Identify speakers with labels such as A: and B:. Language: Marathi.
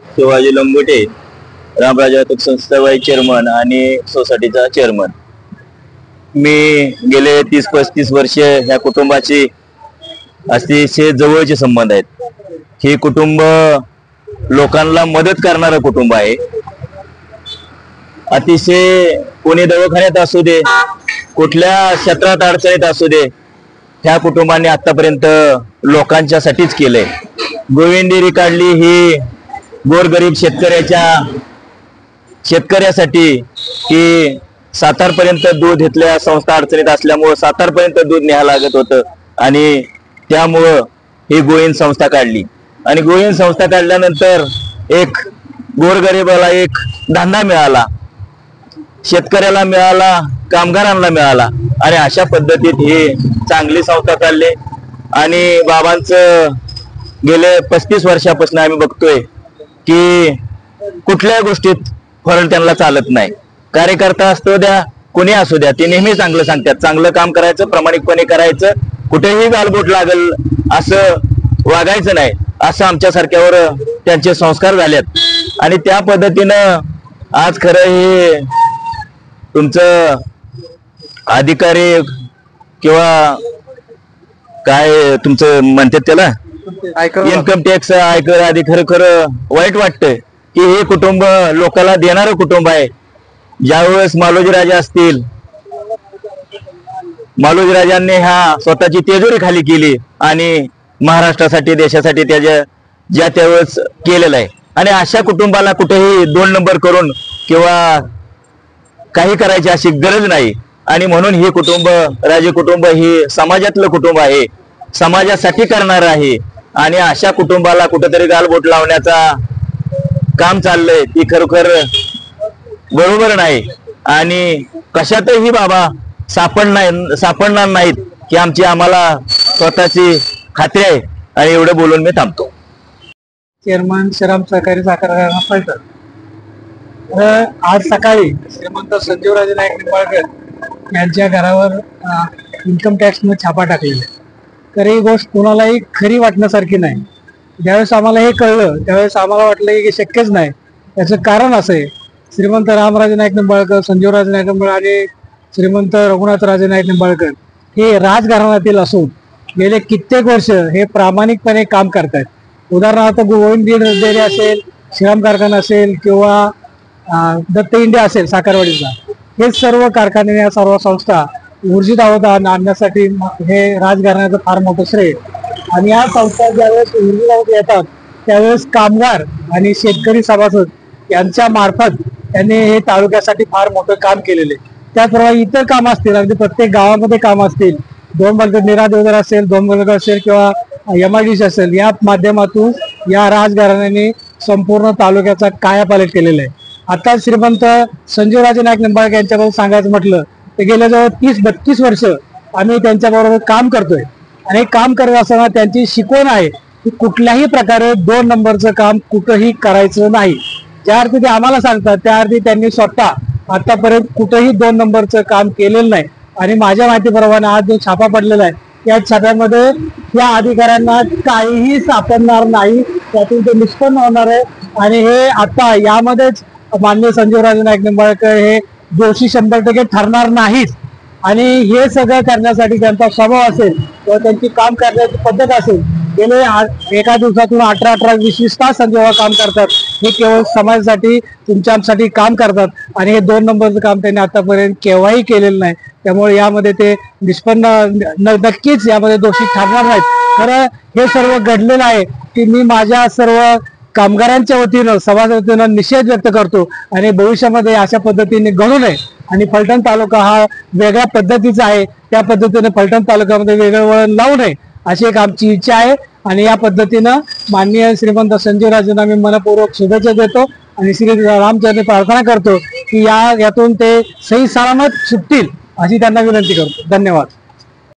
A: शिवाजी लंगोटे, रामराज वाहतूक संस्था वाईस चेअरमन आणि सोसायटीचा चेअरमन। मी गेले 30-35 वर्ष ह्या कुटुंबाची अतिशय जवळचे संबंध आहेत। हे कुटुंब लोकांना मदत करणारं कुटुंब आहे। अतिशय कोणी दवाखान्यात असू दे, कुठल्या क्षेत्रात अडचणीत असू दे, ह्या कुटुंबाने आतापर्यंत लोकांच्यासाठीच केलंय। गोविंद डेअरी काढली ही गोरगरीब शेतकऱ्यासाठी की सातारपर्यंत दूध इथल्या संस्था अडचणीत असल्यामुळे सातारपर्यंत दूध न्यायला लागत होतं आणि त्यामुळं ही गोविंद संस्था काढली। आणि गोविंद संस्था काढल्यानंतर एक गोरगरिबाला एक धंदा मिळाला, शेतकऱ्याला मिळाला, कामगारांना मिळाला आणि अशा पद्धतीत ही चांगली संस्था चालली। आणि बाबांचं गेले 35 वर्षापासून आम्ही बघतोय की कुठल्या गोष्टीत फरक त्यांना चालत नाही। कार्यकर्ता असतो द्या, कोणी असू द्या, ते नेहमी चांगलं सांगतात, चांगलं काम करायचं, प्रामाणिकपणे करायचं, कुठेही गालबोट लागल असं वागायचं नाही, असं आमच्या सारख्यावर त्यांचे संस्कार झालेत। आणि त्या पद्धतीनं आज खरं हे तुमचं अधिकारी किंवा काय तुमचं म्हणतात त्याला इन्कम टॅक्स आयकर अधिकारी खरं वाईट वाटतंय की हे कुटुंब लोकांना देणारं कुटुंब आहे। ज्यावेळेस मालोजीराजा असतील, मालोजीराजांनी ह्या स्वतःची तेजोरी खाली केली आणि महाराष्ट्रासाठी देशासाठी ज्या त्यावेळेस केलेलं आहे। आणि अशा कुटुंबाला कुठेही 2 नंबर करून किंवा काही करायची अशी गरज नाही। आणि म्हणून हे कुटुंब, राजे कुटुंब हे समाजातलं कुटुंब आहे, समाजासाठी करणार आहे। आणि अशा कुटुंबाला कुठेतरी गालबोट लावण्याचा काम चाललंय ती खरोखर बरोबर नाही। आणि कशातही बाबा सापडणार नाहीत की आम्हाला स्वतःची खात्री आहे। आणि एवढं बोलून मी थांबतो।
B: चेअरमन श्रीराम सहकारी साखर कारखाना फलटण। आज सकाळी श्रीमंत संजीवराजे नाईक निंबाळकर यांच्या घरावर इन्कम टॅक्सने छापा टाकलेला आहे। तर ही गोष्ट कोणालाही खरी वाटण्यासारखी नाही। ज्यावेळेस आम्हाला हे कळलं त्यावेळेस आम्हाला वाटलं की शक्यच नाही। याचं कारण असं आहे, श्रीमंत रामराजे नाईक निंबाळकर, संजीवराजे नाईक निंबाळकर आणि श्रीमंत रघुनाथराजे नाईक निंबाळकर हे राजघराण्यातील असून गेले कित्येक वर्ष हे प्रामाणिकपणे काम करतात। उदाहरणार्थ गोविंद डेअरी असेल, श्रीराम कारखाना असेल किंवा दत्त इंडिया असेल साखरवाडीचा, हे सर्व कारखाने या सर्व संस्था ऊर्जित अवस्थेत आणण्यासाठी हे राजघराण्याचं फार मोठं श्रेय। आणि या संस्था ज्यावेळेस ऊर्जित अवस्थेत येतात त्यावेळेस कामगार आणि शेतकरी सभासद यांच्या मार्फत त्यांनी हे तालुक्यासाठी फार मोठं काम केलेले। त्याचप्रमाणे इतर काम असतील, अगदी प्रत्येक गावामध्ये काम असतील, निरा देवदार असेल, दोन असेल किंवा MIDC असेल, या माध्यमातून या राजघराण्याने संपूर्ण तालुक्याचा कायापालट केलेला आहे। आता श्रीमंत संजीवराजे नाईक निंबाळकर यांच्याबद्दल सांगायचं म्हटलं तर गेल्या जवळ 30-32 वर्ष आम्ही त्यांच्याबरोबर काम करतोय। आणि काम करत असताना त्यांची शिकवण आहे की कुठल्याही प्रकारे 2 नंबरचं काम कुठंही करायचं नाही। ज्या अर्थी ते आम्हाला सांगतात त्या अर्थी त्यांनी स्वतः आतापर्यंत कुठंही 2 नंबरचं काम केलेलं नाही। आणि माझ्या माहितीप्रमाणे आज जो छापा पडलेला आहे त्या छाप्यामध्ये या अधिकाऱ्यांना काहीही सापडणार नाही, त्यातून ते निष्पन्न होणार आहे। आणि हे आता यामध्येच माननीय संजीवराजे नाईक निंबाळकर हे दोषी 100% ठरणार नाहीत। आणि हे सगळं करण्यासाठी त्यांचा स्वभाव असेल किंवा त्यांची काम करण्याची पद्धत असेल, गेले एका दिवसातून 18-20 तास जेव्हा काम करतात, हे केवळ समाजासाठी तुमच्यासाठी काम करतात। आणि हे 2 नंबरचं काम त्यांनी आतापर्यंत केव्हाही केलेलं नाही। त्यामुळे यामध्ये ते निष्पन्न नक्कीच यामध्ये दोषी ठरणार नाहीत। खरं हे सर्व घडलेलं आहे की मी माझ्या सर्व कामगारांच्या वतीनं, समाजाच्या वतीनं निषेध व्यक्त करतो आणि भविष्यामध्ये अशा पद्धतीने घडू नये। आणि फलटण तालुका हा वेगळ्या पद्धतीचा आहे, त्या पद्धतीने फलटण तालुक्यामध्ये वेगळं वळण लावू नये अशी एक आमची इच्छा आहे। आणि या पद्धतीनं माननीय श्रीमंत संजीवराजेंना मी मनपूर्वक शुभेच्छा देतो आणि श्री रामचंद्र प्रार्थना करतो की यातून ते सही सलामत सुटतील अशी त्यांना विनंती करतो। धन्यवाद।